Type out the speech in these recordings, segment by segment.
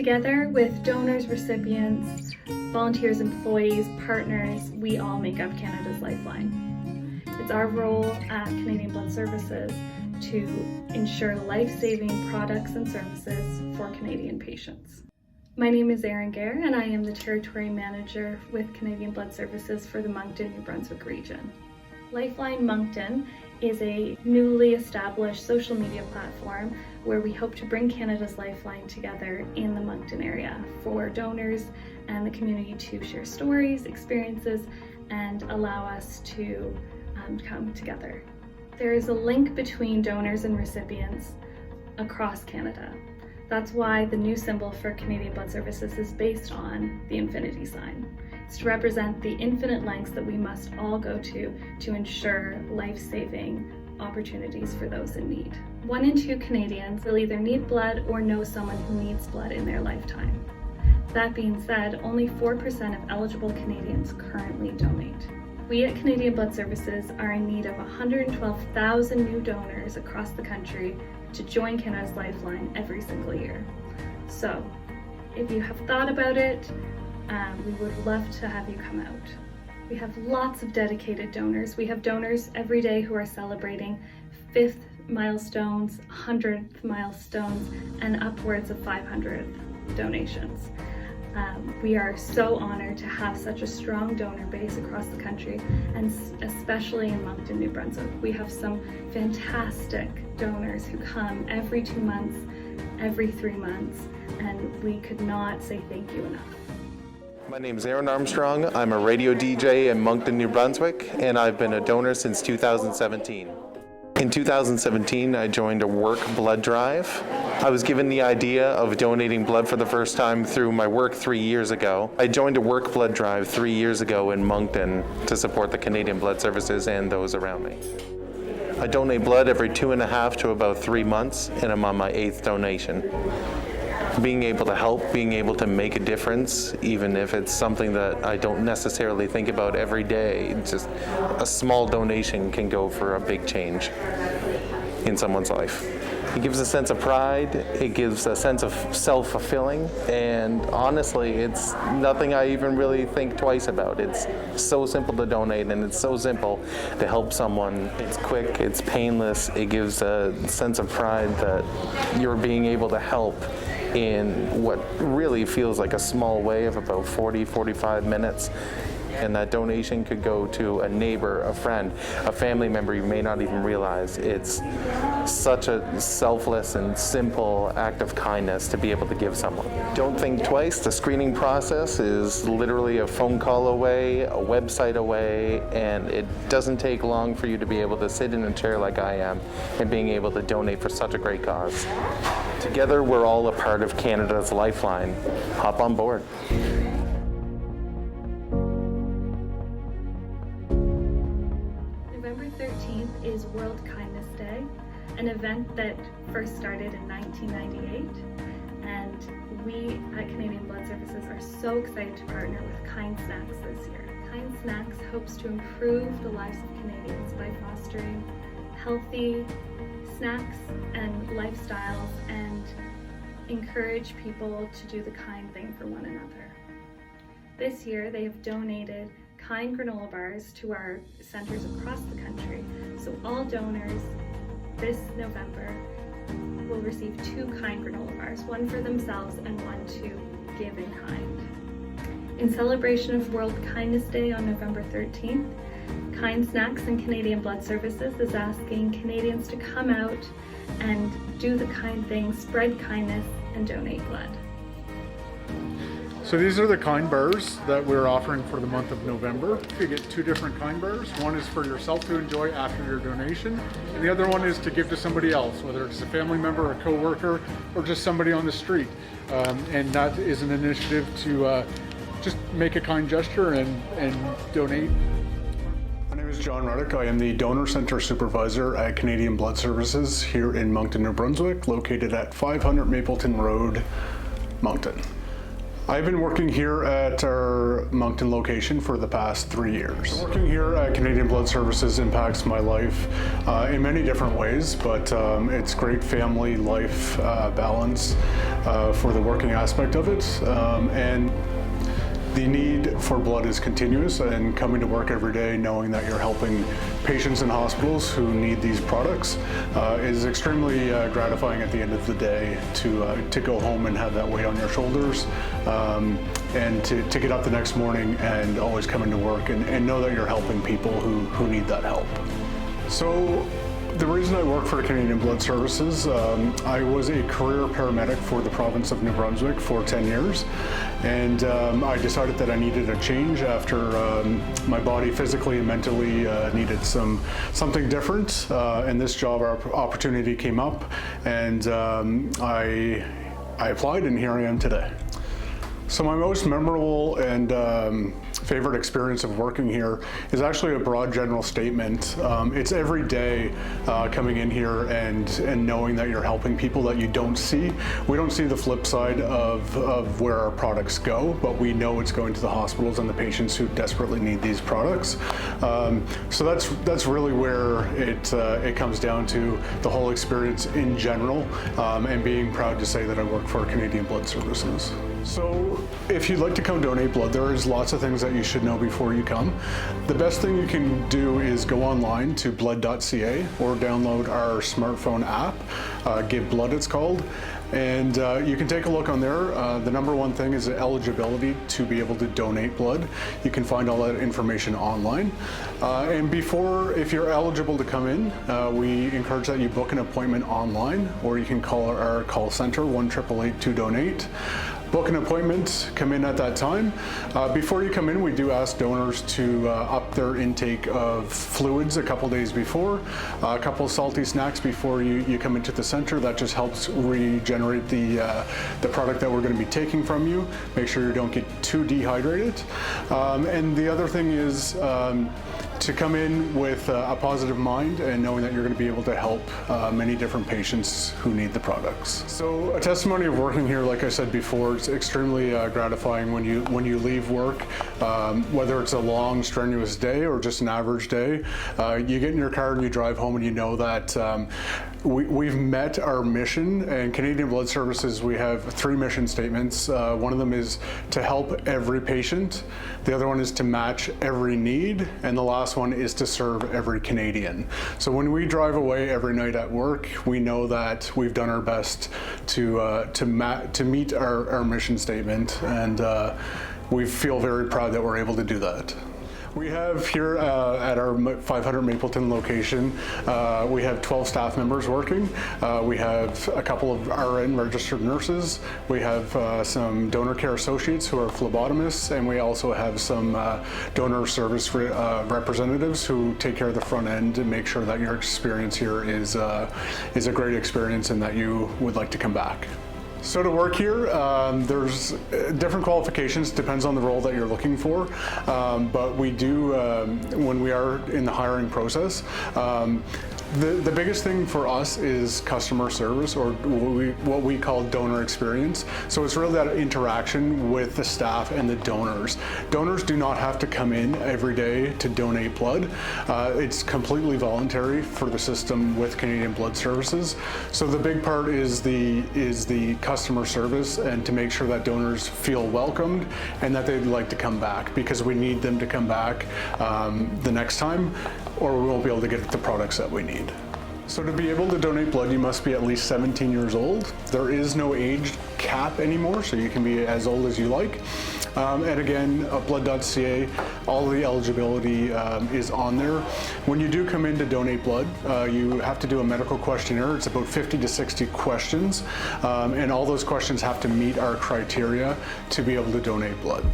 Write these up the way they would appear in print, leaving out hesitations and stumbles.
Together with donors, recipients, volunteers, employees, partners, we all make up Canada's Lifeline. It's our role at Canadian Blood Services to ensure life-saving products and services for Canadian patients. My name is Erin Gare and I am the Territory Manager with Canadian Blood Services for the Moncton, New Brunswick region. Lifeline Moncton is a newly established social media platform where we hope to bring Canada's Lifeline together in the Moncton area for donors and the community to share stories, experiences, and allow us to come together. There is a link between donors and recipients across Canada. That's why the new symbol for Canadian Blood Services is based on the infinity sign. It's to represent the infinite lengths that we must all go to ensure life-saving opportunities for those in need. 1 in 2 Canadians will either need blood or know someone who needs blood in their lifetime. That being said, only 4% of eligible Canadians currently donate. We at Canadian Blood Services are in need of 112,000 new donors across the country to join Canada's Lifeline every single year. So, if you have thought about it, we would love to have you come out. We have lots of dedicated donors. We have donors every day who are celebrating 5th milestones, 100th milestones, and upwards of 500 donations. We are so honored to have such a strong donor base across the country, and especially in Moncton, New Brunswick. We have some fantastic donors who come every 2 months, every 3 months, and we could not say thank you enough. My name is Armstrong. I'm a radio DJ in Moncton, New Brunswick, and I've been a donor since 2017. In 2017, I joined a work blood drive. I was given the idea of donating blood for the first time through my work 3 years ago. I joined a work blood drive 3 years ago in Moncton to support the Canadian Blood Services and those around me. I donate blood every 2.5 to about 3 months, and I'm on my 8th donation. Being able to help, being able to make a difference, even if it's something that I don't necessarily think about every day, just a small donation can go for a big change in someone's life. It gives a sense of pride, it gives a sense of self-fulfilling, and honestly, it's nothing I even really think twice about. It's so simple to donate, and it's so simple to help someone. It's quick, it's painless, it gives a sense of pride that you're being able to help in what really feels like a small way of about 40-45 minutes. And that donation could go to a neighbor, a friend, a family member you may not even realize. It's such a selfless and simple act of kindness to be able to give someone. Don't think twice. The screening process is literally a phone call away, a website away, and it doesn't take long for you to be able to sit in a chair like I am and being able to donate for such a great cause. Together, we're all a part of Canada's Lifeline. Hop on board. November 13th is World Kindness Day, an event that first started in 1998, and we at Canadian Blood Services are so excited to partner with Kind Snacks this year. Kind Snacks hopes to improve the lives of Canadians by fostering healthy snacks and lifestyles and encourage people to do the kind thing for one another. This year they have donated Kind granola bars to our centers across the country, so all donors this November will receive 2 Kind granola bars, one for themselves and one to give in kind. In celebration of World Kindness Day on November 13th, Kind Snacks and Canadian Blood Services is asking Canadians to come out and do the kind thing, spread kindness, and donate blood. So these are the Kind bars that we're offering for the month of November. You get 2 different Kind bars. One is for yourself to enjoy after your donation, and the other one is to give to somebody else, whether it's a family member, a co-worker, or just somebody on the street. And that is an initiative to just make a kind gesture and donate. My name is John Ruddick. I am the Donor Center Supervisor at Canadian Blood Services here in Moncton, New Brunswick, located at 500 Mapleton Road, Moncton. I've been working here at our Moncton location for the past 3 years. Working here at Canadian Blood Services impacts my life in many different ways, but it's great family life balance for the working aspect of it. And the need for blood is continuous, and coming to work every day knowing that you're helping patients in hospitals who need these products is extremely gratifying at the end of the day to go home and have that weight on your shoulders, and to get up the next morning and always come into work and know that you're helping people who need that help. So the reason I work for Canadian Blood Services, I was a career paramedic for the province of New Brunswick for 10 years, and I decided that I needed a change after my body physically and mentally needed something different, and this job opportunity came up, and I applied, and here I am today. So my most memorable and favorite experience of working here is actually a broad general statement. It's every day coming in here and knowing that you're helping people that you don't see. We don't see the flip side of where our products go, but we know it's going to the hospitals and the patients who desperately need these products. So that's really where it comes down to, the whole experience in general, and being proud to say that I work for Canadian Blood Services. So if you'd like to come donate blood, there is lots of things that you should know before you come. The best thing you can do is go online to blood.ca or download our smartphone app, Give Blood it's called, and you can take a look on there. The number one thing is the eligibility to be able to donate blood. You can find all that information online. And if you're eligible to come in, we encourage that you book an appointment online, or you can call our call center, 1-888-2-DONATE. Book an appointment, come in at that time. Before you come in, we do ask donors to up their intake of fluids a couple days before, a couple salty snacks before you come into the center. That just helps regenerate the product that we're going to be taking from you. Make sure you don't get too dehydrated. And the other thing is to come in with a positive mind and knowing that you're going to be able to help many different patients who need the products. So a testimony of working here, like I said before, it's extremely gratifying when you leave work, whether it's a long strenuous day or just an average day. You get in your car and you drive home and you know that we've met our mission. And Canadian Blood Services, we have 3 mission statements. One of them is to help every patient. The other one is to match every need. And the last one is to serve every Canadian. So when we drive away every night at work, we know that we've done our best to meet our mission statement. And we feel very proud that we're able to do that. We have here at our 500 Mapleton location, we have 12 staff members working. We have a couple of RN registered nurses. We have some donor care associates who are phlebotomists, and we also have some donor service representatives who take care of the front end and make sure that your experience here is a great experience and that you would like to come back. So to work here, there's different qualifications, depends on the role that you're looking for, but we do, when we are in the hiring process, the biggest thing for us is customer service, or what we call donor experience. So it's really that interaction with the staff and the donors. Donors do not have to come in every day to donate blood. It's completely voluntary for the system with Canadian Blood Services. So the big part is the customer service, and to make sure that donors feel welcomed and that they'd like to come back, because we need them to come back the next time, or we won't be able to get the products that we need. So to be able to donate blood, you must be at least 17 years old. There is no age cap anymore, so you can be as old as you like. And again, blood.ca, all the eligibility is on there. When you do come in to donate blood, you have to do a medical questionnaire. It's about 50 to 60 questions, and all those questions have to meet our criteria to be able to donate blood.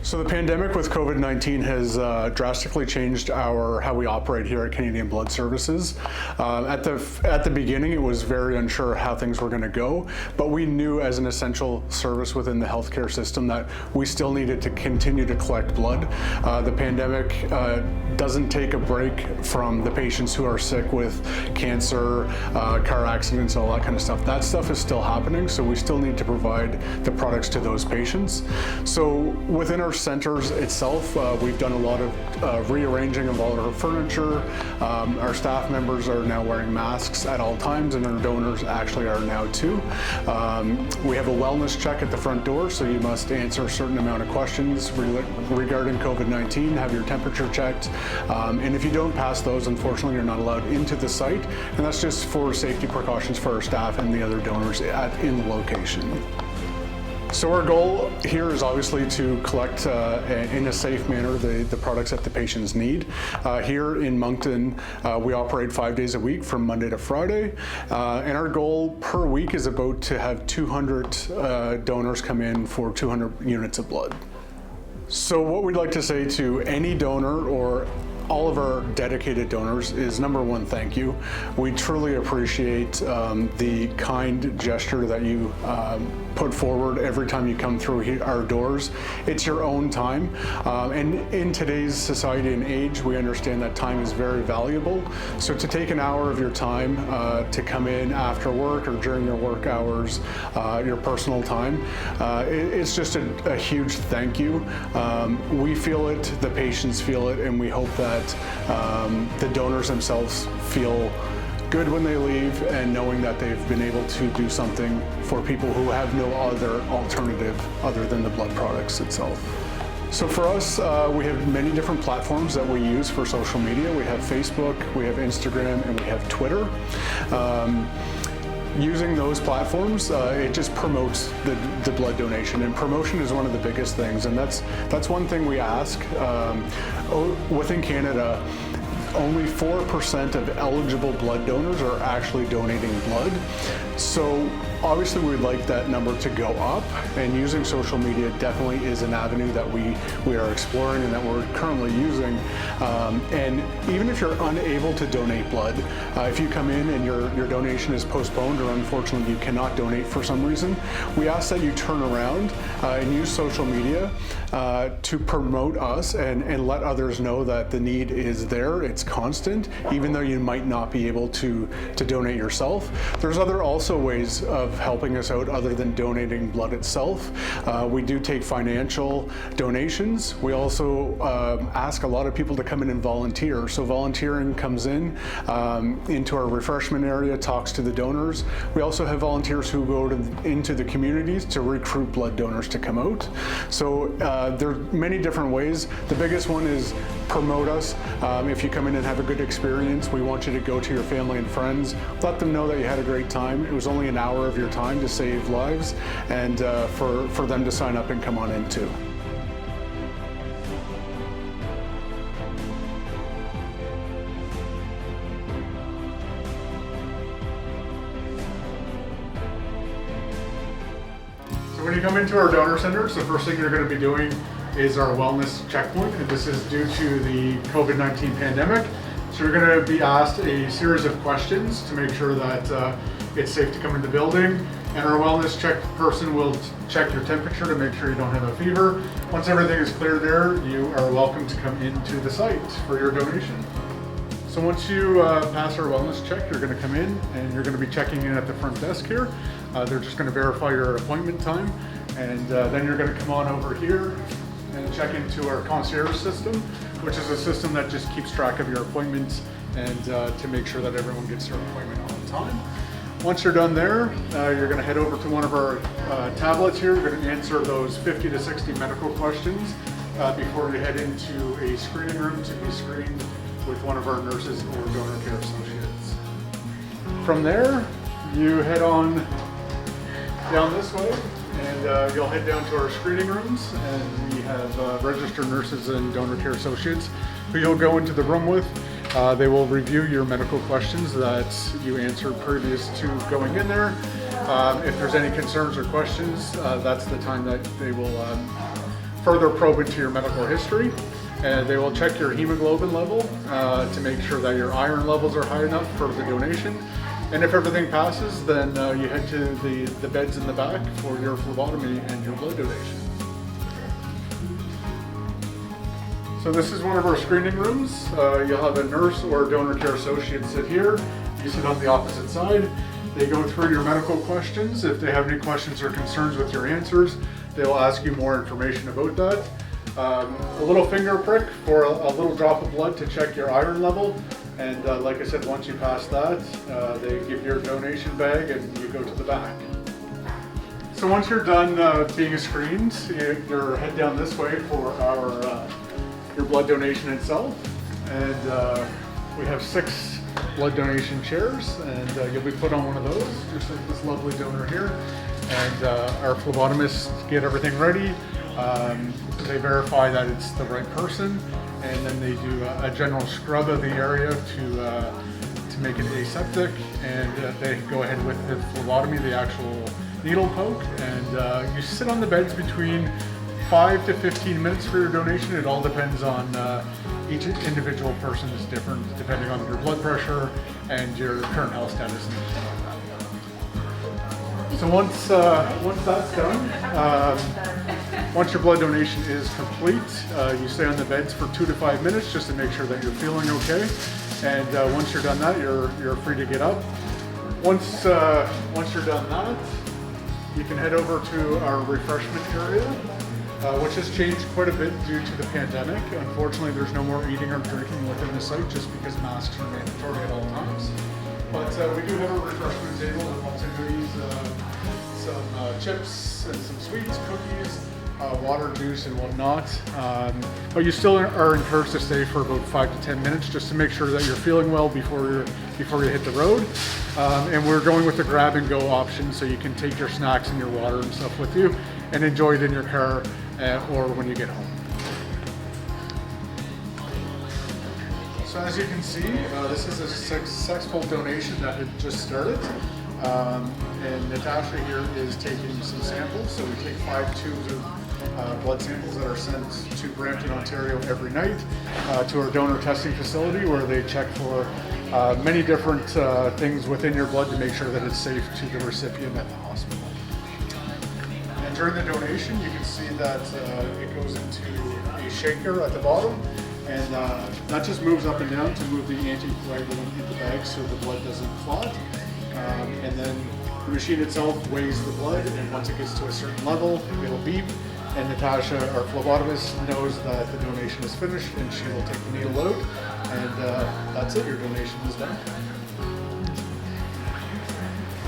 So the pandemic with COVID-19 has drastically changed how we operate here at Canadian Blood Services. At the beginning, it was very unsure how things were going to go, but we knew as an essential service within the healthcare system that we still needed to continue to collect blood. The pandemic doesn't take a break from the patients who are sick with cancer, car accidents, all that kind of stuff. That stuff is still happening, so we still need to provide the products to those patients. So within our centers itself, we've done a lot of rearranging of all our furniture. Our staff members are now wearing masks at all times, and our donors actually are now too. We have a wellness check at the front door, so you must answer a certain amount of questions regarding COVID-19, have your temperature checked, and if you don't pass those, unfortunately, you're not allowed into the site, and that's just for safety precautions for our staff and the other donors in the location. So our goal here is obviously to collect in a safe manner the products that the patients need. Here in Moncton, we operate 5 days a week from Monday to Friday, and our goal per week is about to have 200 donors come in for 200 units of blood. So what we'd like to say to any donor or all of our dedicated donors is, number one, thank you. We truly appreciate the kind gesture that you put forward every time you come through our doors. It's your own time, and in today's society and age, we understand that time is very valuable. So to take an hour of your time to come in after work or during your work hours, your personal time, it's just a huge thank you. We feel it, the patients feel it, and we hope that the donors themselves feel good when they leave, and knowing that they've been able to do something for people who have no other alternative other than the blood products itself. So for us, we have many different platforms that we use for social media. We have Facebook, we have Instagram, and we have Twitter. Using those platforms, it just promotes the blood donation, and promotion is one of the biggest things, and that's one thing we ask. Within Canada, only 4% of eligible blood donors are actually donating blood. So obviously we'd like that number to go up, and using social media definitely is an avenue that we are exploring and that we're currently using. And even if you're unable to donate blood, if you come in and your donation is postponed or unfortunately you cannot donate for some reason, we ask that you turn around and use social media to promote us and let others know that the need is there, it's constant, even though you might not be able to donate yourself. There's also ways of helping us out other than donating blood itself. We do take financial donations. We also ask a lot of people to come in and volunteer. So volunteering comes into our refreshment area, talks to the donors. We also have volunteers who go into the communities to recruit blood donors to come out. So there are many different ways. The biggest one is promote us. If you come in and have a good experience, we want you to go to your family and friends. Let them know that you had a great time. It was only an hour of your time to save lives, and for them to sign up and come on in too. So when you come into our donor centers, the first thing you're going to be doing is our wellness checkpoint, and this is due to the COVID-19 pandemic. So you're going to be asked a series of questions to make sure that it's safe to come in the building, and our wellness check person will check your temperature to make sure you don't have a fever. Once everything is clear there, you are welcome to come into the site for your donation. So once you pass our wellness check, you're going to come in and you're going to be checking in at the front desk here. They're just going to verify your appointment time, and then you're going to come on over here and check into our concierge system, which is a system that just keeps track of your appointments and to make sure that everyone gets their appointment on time. Once you're done there, you're going to head over to one of our tablets here. You're going to answer those 50 to 60 medical questions before you head into a screening room to be screened with one of our nurses or donor care associates. From there, you head on down this way, and you'll head down to our screening rooms, and we have registered nurses and donor care associates who you'll go into the room with. They will review your medical questions that you answered previous to going in there. If there's any concerns or questions, that's the time that they will further probe into your medical history. And they will check your hemoglobin level to make sure that your iron levels are high enough for the donation. And if everything passes, then you head to the beds in the back for your phlebotomy and your blood donation. So this is one of our screening rooms. You'll have a nurse or donor care associate sit here. You sit on the opposite side. They go through your medical questions. If they have any questions or concerns with your answers, they'll ask you more information about that. A little finger prick for a little drop of blood to check your iron level. And like I said, once you pass that, they give your donation bag and you go to the back. So once you're done being screened, you head down this way for your blood donation itself. And we have 6 blood donation chairs, and you'll be put on one of those, just like this lovely donor here. And our phlebotomists get everything ready. They verify that it's the right person, and then they do a general scrub of the area to make it aseptic, and they go ahead with the phlebotomy, the actual needle poke, and you sit on the beds between 5 to 15 minutes for your donation. It all depends on each individual person is different depending on your blood pressure and your current health status. So once that's done, once your blood donation is complete, you stay on the beds for 2 to 5 minutes just to make sure that you're feeling okay. And once you're done that, you're free to get up. Once you're done that, you can head over to our refreshment area, which has changed quite a bit due to the pandemic. Unfortunately, there's no more eating or drinking within the site just because masks are mandatory at all times. But we do have a refreshment table with lots of goodies, some chips and some sweets, cookies, water, juice, and whatnot. But you still are encouraged to stay for about 5 to 10 minutes just to make sure that you're feeling well before you hit the road. And we're going with the grab and go option, so you can take your snacks and your water and stuff with you and enjoy it in your car or when you get home. So as you can see, this is a successful donation that had just started. And Natasha here is taking some samples. So we take 5 tubes of blood samples that are sent to Brampton, Ontario every night to our donor testing facility, where they check for many different things within your blood to make sure that it's safe to the recipient at the hospital. And during the donation, you can see that it goes into a shaker at the bottom, and that just moves up and down to move the anticoagulant in the bag so the blood doesn't clot. And then the machine itself weighs the blood, and once it gets to a certain level, it'll beep, and Natasha, our phlebotomist, knows that the donation is finished, and she will take the needle out, and that's it, your donation is done.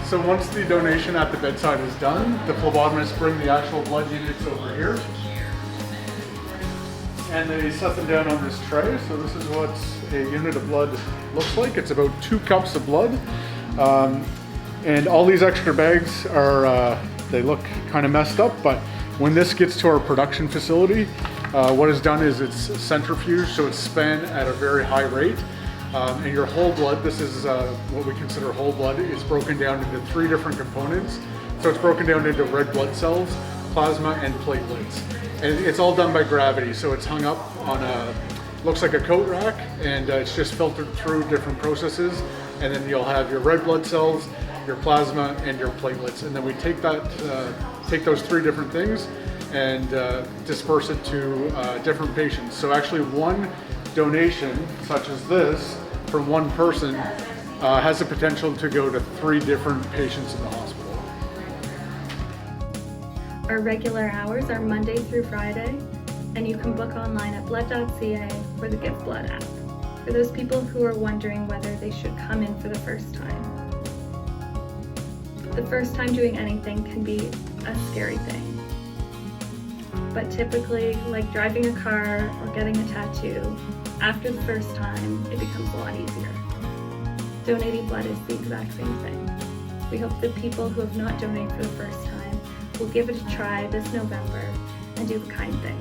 So once the donation at the bedside is done, the phlebotomists bring the actual blood units over here, and they set them down on this tray. So this is what a unit of blood looks like. It's about 2 cups of blood. And all these extra bags are, they look kind of messed up, but when this gets to our production facility, what is done is it's centrifuged, so it's spun at a very high rate. And your whole blood, this is what we consider whole blood, is broken down into 3 different components. So it's broken down into red blood cells, plasma, and platelets. And it's all done by gravity, so it's hung up on looks like a coat rack, and it's just filtered through different processes. And then you'll have your red blood cells, your plasma, and your platelets. And then we take those 3 different things and disperse it to different patients. So actually one donation, such as this, from one person, has the potential to go to 3 different patients in the hospital. Our regular hours are Monday through Friday, and you can book online at blood.ca or the Give Blood app. For those people who are wondering whether they should come in for the first time. The first time doing anything can be a scary thing. But typically, like driving a car or getting a tattoo, after the first time, it becomes a lot easier. Donating blood is the exact same thing. We hope that people who have not donated for the first time will give it a try this November and do the kind thing.